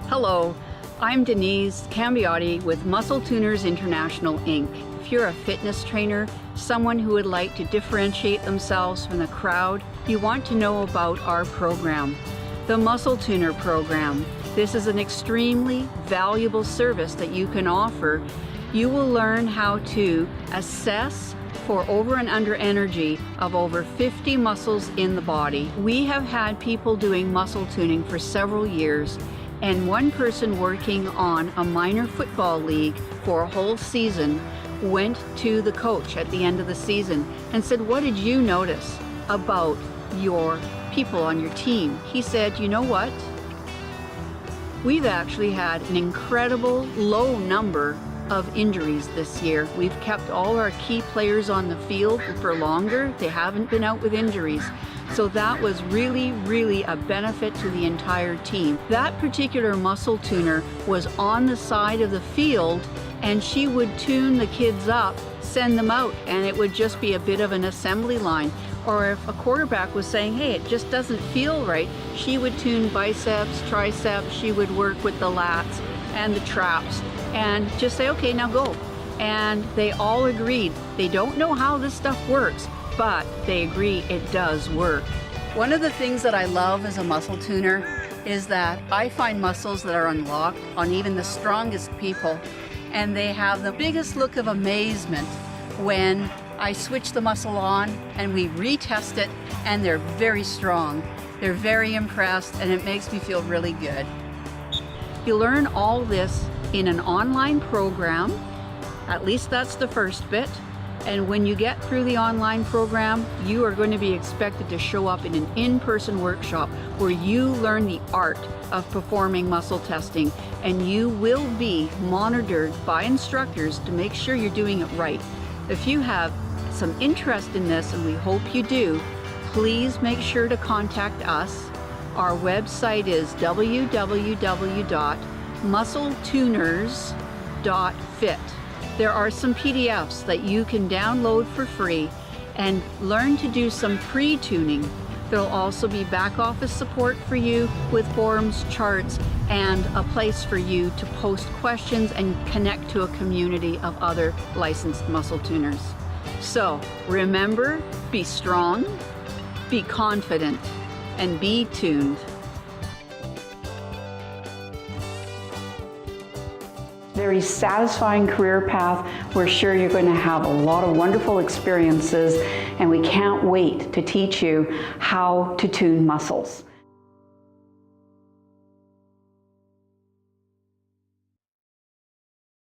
Hello, I'm Denise Cambiotti with Muscle Tuners International Inc. If you're a fitness trainer, someone who would like to differentiate themselves from the crowd, you want to know about our program, the Muscle Tuner program. This is an extremely valuable service that you can offer. You will learn how to assess for over and under energy of over 50 muscles in the body. We have had people doing muscle tuning for several years, and one person working on a minor football league for a whole season went to the coach at the end of the season and said, "What did you notice about your people on your team?" He said, "You know what? We've actually had an incredible low number of injuries this year. We've kept all our key players on the field for longer. They haven't been out with injuries." So that was really a benefit to the entire team. That particular muscle tuner was on the side of the field, and she would tune the kids up, send them out, and it would just be a bit of an assembly line. Or if a quarterback was saying, "Hey, it just doesn't feel right," she would tune biceps, triceps, she would work with the lats and the traps and just say, "Okay, now go." And they all agreed. They don't know how this stuff works, but they agree it does work. One of the things that I love as a muscle tuner is that I find muscles that are unlocked on even the strongest people, and they have the biggest look of amazement when I switch the muscle on and we retest it, and they're very strong. They're very impressed, and it makes me feel really good. You learn all this in an online program. At least that's the first bit. And when you get through the online program, you are going to be expected to show up in an in-person workshop where you learn the art of performing muscle testing, and you will be monitored by instructors to make sure you're doing it right. If you have some interest in this, and we hope you do, please make sure to contact us. Our website is www.muscletuners.fit. There are some PDFs that you can download for free and learn to do some pre-tuning. There'll also be back office support for you with forums, charts, and a place for you to post questions and connect to a community of other licensed muscle tuners. So remember, be strong, be confident, and be tuned. Very satisfying career path. We're sure you're going to have a lot of wonderful experiences, and we can't wait to teach you how to tune muscles.